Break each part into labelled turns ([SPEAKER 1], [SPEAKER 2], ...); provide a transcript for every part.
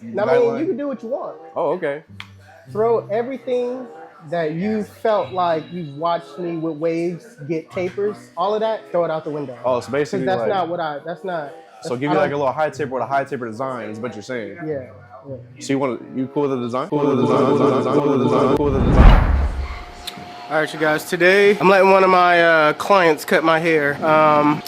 [SPEAKER 1] I mean, you can do what you want.
[SPEAKER 2] Oh, okay.
[SPEAKER 1] Throw everything that you felt like you've watched me with waves get tapers, all of that, throw it out the window.
[SPEAKER 2] Oh, so basically,
[SPEAKER 1] that's
[SPEAKER 2] like,
[SPEAKER 1] not what that's not.
[SPEAKER 2] So give you like a little high taper with a high taper design is what you're saying.
[SPEAKER 1] Yeah.
[SPEAKER 2] So you cool with the design? Cool with the design? Cool with the design?
[SPEAKER 1] All right, you guys, today I'm letting one of my clients cut my hair.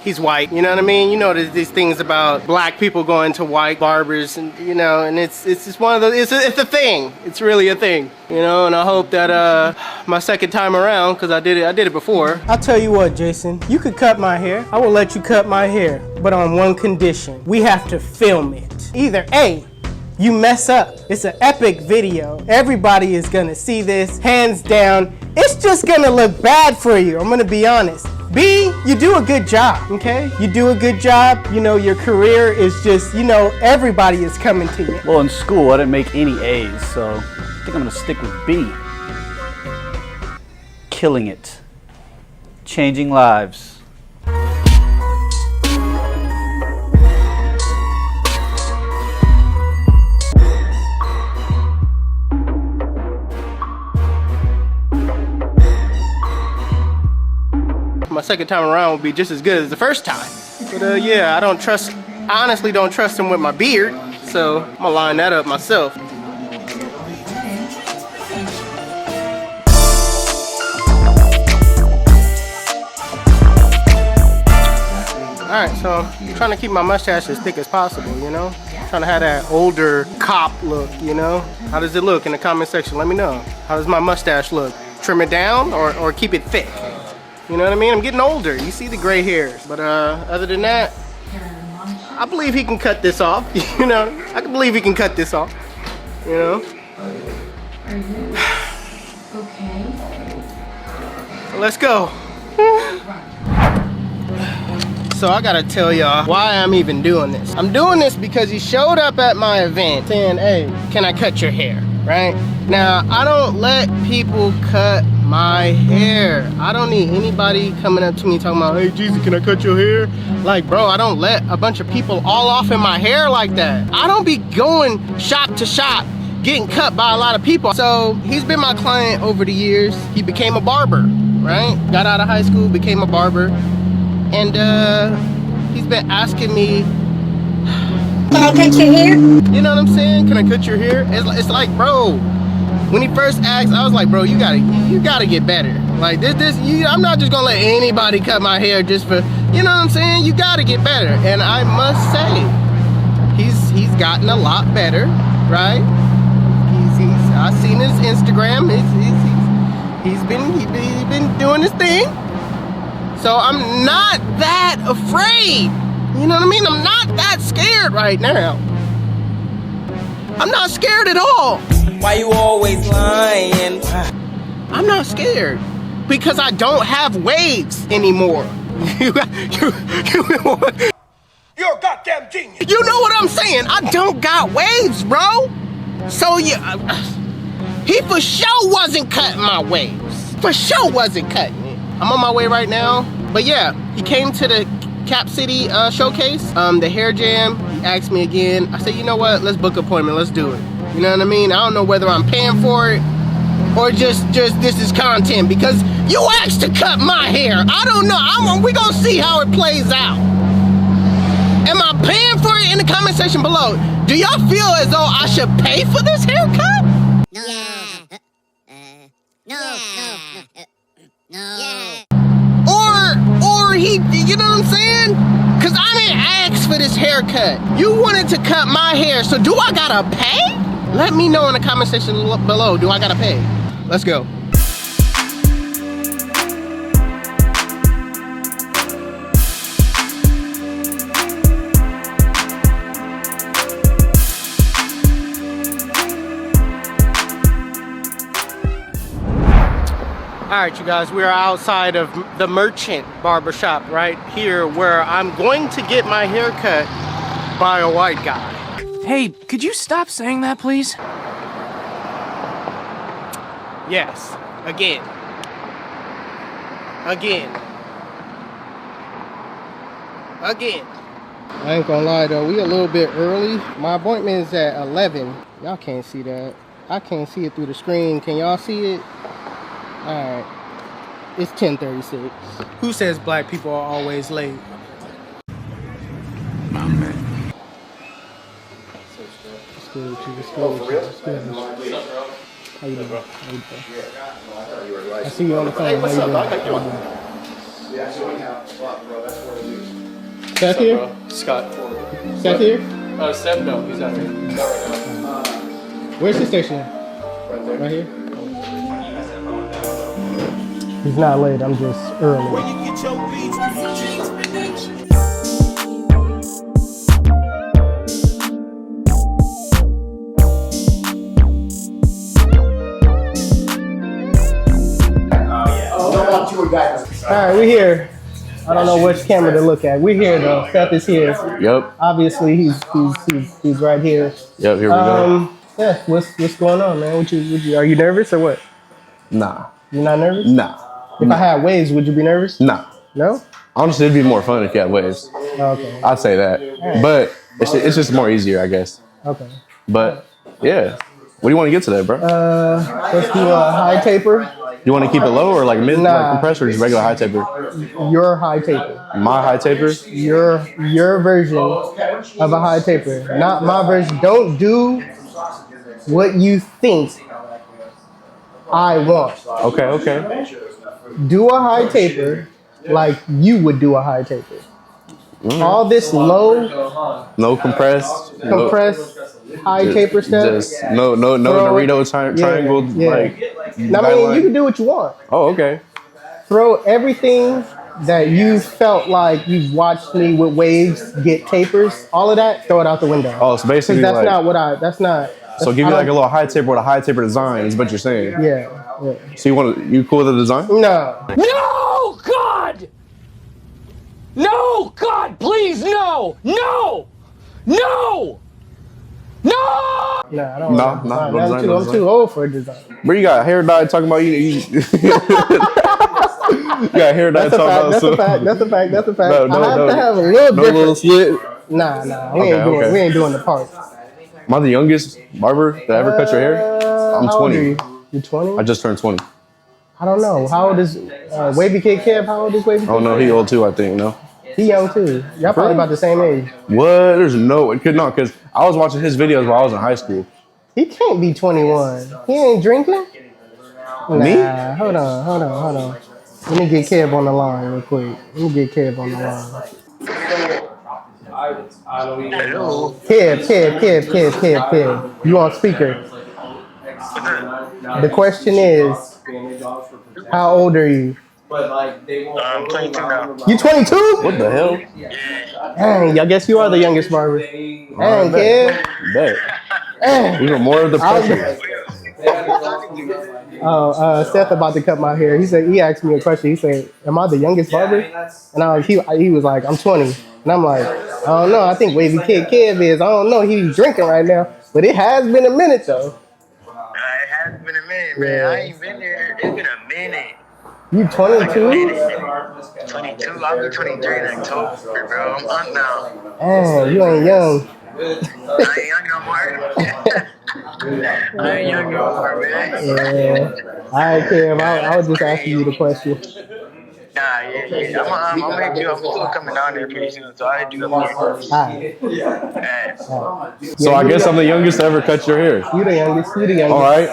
[SPEAKER 1] He's white, you know what I mean? You know, there's these things about black people going to white barbers, and you know, and it's just one of those, it's a thing. It's really a thing, you know, and I hope that my second time around, because I did it before. I'll tell you what, Jason, you could cut my hair. I will let you cut my hair, but on one condition. We have to film it. Either A, you mess up. It's an epic video. Everybody is gonna see this, hands down. It's just gonna look bad for you, I'm gonna be honest. B, you do a good job, okay? You do a good job. You know, your career is just, you know, everybody is coming to you.
[SPEAKER 3] Well, in school, I didn't make any A's, so I think I'm gonna stick with B. Killing it. Changing lives.
[SPEAKER 1] My second time around will be just as good as the first time. But yeah, I honestly don't trust him with my beard, so I'm gonna line that up myself. Alright, so I'm trying to keep my mustache as thick as possible, you know? Trying to have that older cop look, you know? How does it look in the comment section? Let me know. How does my mustache look? Trim it down or keep it thick? You know what I mean? I'm getting older. You see the gray hairs. But other than that, I believe he can cut this off. You know, I can believe he can cut this off. You know?
[SPEAKER 4] Are you okay?
[SPEAKER 1] Let's go. So I gotta tell y'all why I'm even doing this. I'm doing this because he showed up at my event saying, hey, can I cut your hair, right? Now, I don't let people cut my hair. I don't need anybody coming up to me talking about, hey, Jesus, can I cut your hair? Like, bro, I don't let a bunch of people all off in my hair like that. I don't be going shop to shop getting cut by a lot of people. So he's been my client over the years. He became a barber, right? Got out of high school, became a barber. And he's been asking me,
[SPEAKER 5] can I cut your hair?
[SPEAKER 1] You know what I'm saying? Can I cut your hair? It's like, bro, when he first asked, I was like, bro, you gotta get better. Like I'm not just gonna let anybody cut my hair just for, you know what I'm saying? You gotta get better. And I must say, he's gotten a lot better, right? I've seen his Instagram. He's been doing his thing. So I'm not that afraid. You know what I mean? I'm not that scared right now. I'm not scared at all.
[SPEAKER 6] Why you always lying?
[SPEAKER 1] I'm not scared because I don't have waves anymore. You're a goddamn genius. You know what I'm saying? I don't got waves, bro. So yeah, he for sure wasn't cutting my waves. For sure wasn't cutting it. I'm on my way right now. But yeah, he came to the Cap City showcase, the hair jam. He asked me again. I said, you know what? Let's book an appointment. Let's do it. You know what I mean? I don't know whether I'm paying for it or just this is content because you asked to cut my hair. I don't know. We gonna see how it plays out. Am I paying for it? In the comment section below. Do y'all feel as though I should pay for this haircut?
[SPEAKER 5] No. No.
[SPEAKER 1] Or he, you know what I'm saying? Cause I didn't ask for this haircut. You wanted to cut my hair, so do I gotta pay? Let me know in the comment section below, do I gotta pay? Let's go. All right, you guys, we are outside of the Merchant Barbershop right here where I'm going to get my hair cut by a white guy.
[SPEAKER 7] Hey, could you stop saying that, please?
[SPEAKER 1] Yes, again. Again. I ain't gonna lie though, we a little bit early. My appointment is at 11. Y'all can't see that. I can't see it through the screen. Can y'all see it? Alright. It's 10:36. Who says black people are always late?
[SPEAKER 8] My man.
[SPEAKER 1] What's good with you? What's good with you? What's good with you? How you doing? How you doing? I see you on the phone. Hey, what's up, dog? How you doing? Yeah, so anyhow, bro, that's what it is. Seth here?
[SPEAKER 9] Scott.
[SPEAKER 1] Seth here?
[SPEAKER 9] Seth, no, he's not here.
[SPEAKER 1] Where's the station? Right here? He's not late, I'm just early. Where you get your beats? Alright, we're here. I don't know which camera to look at. We're here though. Seth is here.
[SPEAKER 2] Yep.
[SPEAKER 1] Obviously, he's right here.
[SPEAKER 2] Yep. Here we go.
[SPEAKER 1] Yeah. What's going on, man? What you? Are you nervous or what?
[SPEAKER 2] Nah.
[SPEAKER 1] You're not nervous?
[SPEAKER 2] Nah.
[SPEAKER 1] If I had waves, would you be nervous?
[SPEAKER 2] Nah.
[SPEAKER 1] No?
[SPEAKER 2] Honestly, it'd be more fun if you had waves.
[SPEAKER 1] Okay.
[SPEAKER 2] I'd say that.
[SPEAKER 1] Right.
[SPEAKER 2] But it's just more easier, I guess.
[SPEAKER 1] Okay.
[SPEAKER 2] But yeah. What do you want to get today, bro?
[SPEAKER 1] Let's do a high taper.
[SPEAKER 2] You want to keep it low or like mid like compressor or just regular high taper?
[SPEAKER 1] Your high taper.
[SPEAKER 2] My high taper?
[SPEAKER 1] Your version of a high taper. Not my version. Don't do what you think I want.
[SPEAKER 2] Okay.
[SPEAKER 1] Do a high taper like you would do a high taper. All this low,
[SPEAKER 2] no compressed,
[SPEAKER 1] high taper stuff.
[SPEAKER 2] Just no Dorito triangle.
[SPEAKER 1] Yeah.
[SPEAKER 2] Like.
[SPEAKER 1] I mean, you can do what you want.
[SPEAKER 2] Oh, okay.
[SPEAKER 1] Throw everything that you felt like you've watched me with waves get tapers. All of that, throw it out the window.
[SPEAKER 2] Oh, so basically,
[SPEAKER 1] that's not what I. That's not.
[SPEAKER 2] So give you like a little high taper with a high taper design is what you're saying.
[SPEAKER 1] Yeah.
[SPEAKER 2] So you cool with the design?
[SPEAKER 1] No.
[SPEAKER 7] No, God! No, God, please, no! No! No! No!
[SPEAKER 1] Nah, I don't
[SPEAKER 2] no design.
[SPEAKER 1] I'm too old for a design.
[SPEAKER 2] Where you got hair dye talking about you? You got hair dye talking about
[SPEAKER 1] That's a fact. That's a fact. That's a fact. I have to have a little different.
[SPEAKER 2] Little slit.
[SPEAKER 1] Nah. We ain't doing the part.
[SPEAKER 2] Am I the youngest barber that ever cut your hair? I'm 20.
[SPEAKER 1] You 20?
[SPEAKER 2] I just turned 20.
[SPEAKER 1] I don't know. How old is Wavy Kid Kev? How old is Wavy Kid?
[SPEAKER 2] Oh no, he old too. I think no.
[SPEAKER 1] He young too. Y'all probably about the same age.
[SPEAKER 2] What? There's no. It could not because I was watching his videos while I was in high school.
[SPEAKER 1] He can't be 21. He ain't drinking?
[SPEAKER 2] Me?
[SPEAKER 1] Nah, hold on. Let me get Kev on the line real quick. Kev. You on speaker. The question is, how old are you?
[SPEAKER 10] I'm 22 now.
[SPEAKER 1] You 22?
[SPEAKER 2] What the hell?
[SPEAKER 1] Dang, I guess you are the youngest barber. Dang, Kev.
[SPEAKER 2] Bet.
[SPEAKER 1] Dang.
[SPEAKER 2] Even more of the pressure.
[SPEAKER 1] Seth about to cut my hair. He asked me a question. He said, "Am I the youngest barber?" And he was like, "I'm 20." And I'm like, "I don't know. I think Wavy Kid Kev is. I don't know. He's drinking right now, but it has been a minute though."
[SPEAKER 10] It has been a minute, man.
[SPEAKER 1] Yeah.
[SPEAKER 10] I ain't been there. It's been a minute.
[SPEAKER 1] You 22?
[SPEAKER 10] 22. I'll be 23 in October, bro. I'm up now.
[SPEAKER 1] Dang, you ain't young.
[SPEAKER 10] I ain't young no more. I ain't young no more, man.
[SPEAKER 1] Yeah. All right, Kev. I was just asking you the question.
[SPEAKER 10] Nah, yeah. I'm still coming down there pretty soon, so I do the more.
[SPEAKER 1] Alright.
[SPEAKER 2] So I guess I'm the youngest to ever cut your hair.
[SPEAKER 1] You the youngest.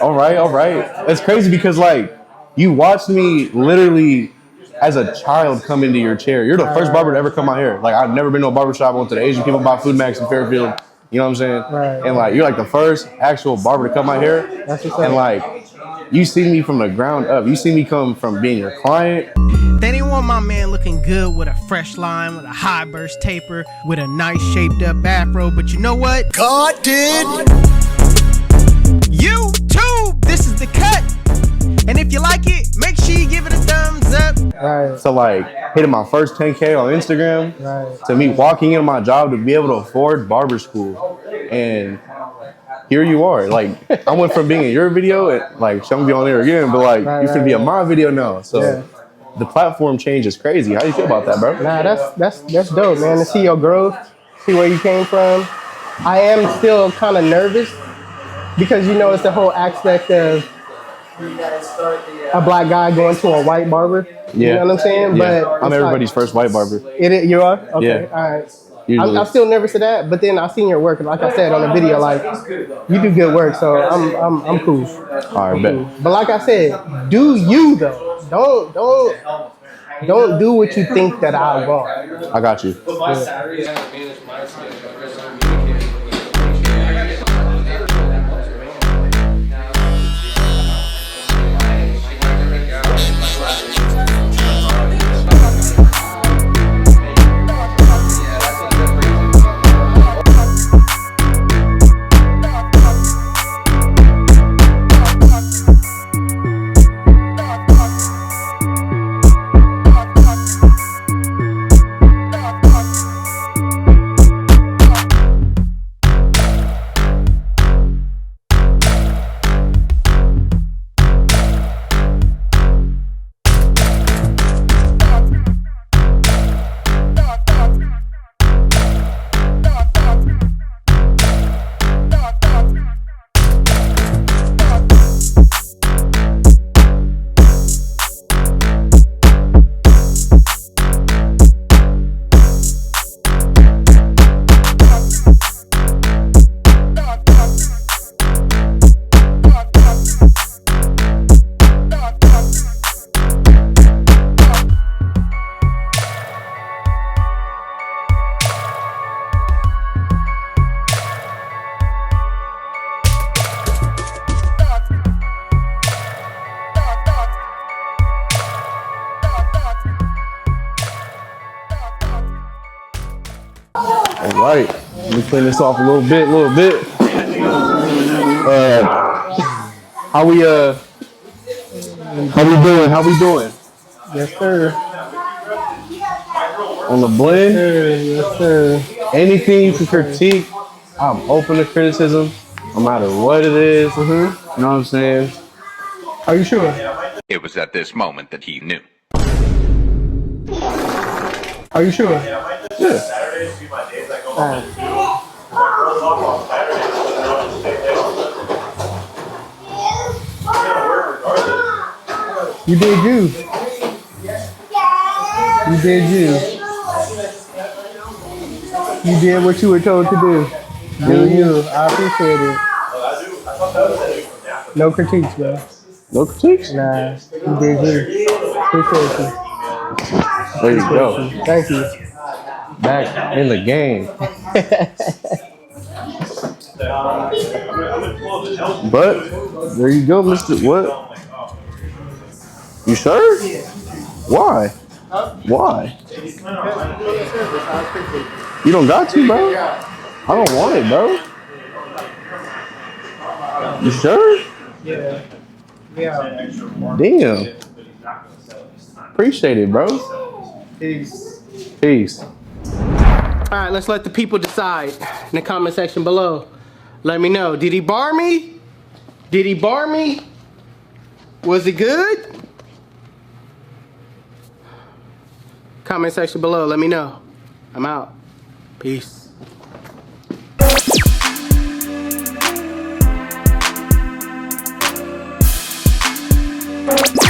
[SPEAKER 2] All right. It's crazy because like you watched me literally as a child come into your chair. You're the first barber to ever cut my hair. Like I've never been to a barber shop. I went to the Asian people buy Food Max in Fairfield. You know what I'm saying?
[SPEAKER 1] Right.
[SPEAKER 2] And like you're like the first actual barber to cut my hair.
[SPEAKER 1] That's what's up.
[SPEAKER 2] And like you see me from the ground up. You see me come from being your client.
[SPEAKER 11] They didn't want my man looking good with a fresh line, with a high burst taper, with a nice shaped up afro. But you know what? God did. YouTube, this is the cut. And if you like it, make sure you give it a thumbs up.
[SPEAKER 1] Right.
[SPEAKER 2] So like hitting my first 10K on Instagram,
[SPEAKER 1] Right.
[SPEAKER 2] to me walking into my job to be able to afford barber school, and here you are. Like I went from being in your video and like I'm gonna be on there again, but like you're gonna be on my video now. So the platform change is crazy. How do you feel about that, bro?
[SPEAKER 1] Nah, that's dope, man. To see your growth see where you came from. I am still kind of nervous because you know it's the whole aspect of a black guy going to a white barber. You know what I'm saying?
[SPEAKER 2] Yeah.
[SPEAKER 1] But
[SPEAKER 2] I'm everybody's first white barber.
[SPEAKER 1] You are? Okay,
[SPEAKER 2] Yeah.
[SPEAKER 1] all right.
[SPEAKER 2] Usually.
[SPEAKER 1] I'm still nervous of that, but then I seen your work, and like I said on the video, like you do good work, so I'm cool.
[SPEAKER 2] All right, bet.
[SPEAKER 1] But like I said, do you though? Don't do what you think that I want.
[SPEAKER 2] I got you. All right, let me clean this off a little bit. How we doing?
[SPEAKER 1] Yes, sir.
[SPEAKER 2] On the blend?
[SPEAKER 1] Yes, sir.
[SPEAKER 2] Anything you can critique, I'm open to criticism, no matter what it is. You know what I'm saying?
[SPEAKER 1] Are you sure?
[SPEAKER 8] It was at this moment that he knew.
[SPEAKER 1] Are you sure?
[SPEAKER 2] Yeah.
[SPEAKER 1] You did you. You did you. You did what you were told to do. Do you. I appreciate it. No critiques, bro.
[SPEAKER 2] No critiques?
[SPEAKER 1] Nah, you did you. Appreciate you.
[SPEAKER 2] There you go.
[SPEAKER 1] Thank you.
[SPEAKER 2] Back in the game. But there you go, Mr. What? You sure? Why? Why? You don't got to, bro. I don't want it, bro. You sure?
[SPEAKER 1] Yeah.
[SPEAKER 2] Damn. Appreciate it, bro.
[SPEAKER 1] Peace.
[SPEAKER 2] Peace.
[SPEAKER 1] All right, let's let the people decide in the comment section below. Let me know. Did he bar me? Did he bar me? Was it good? Comment section below. Let me know. I'm out. Peace.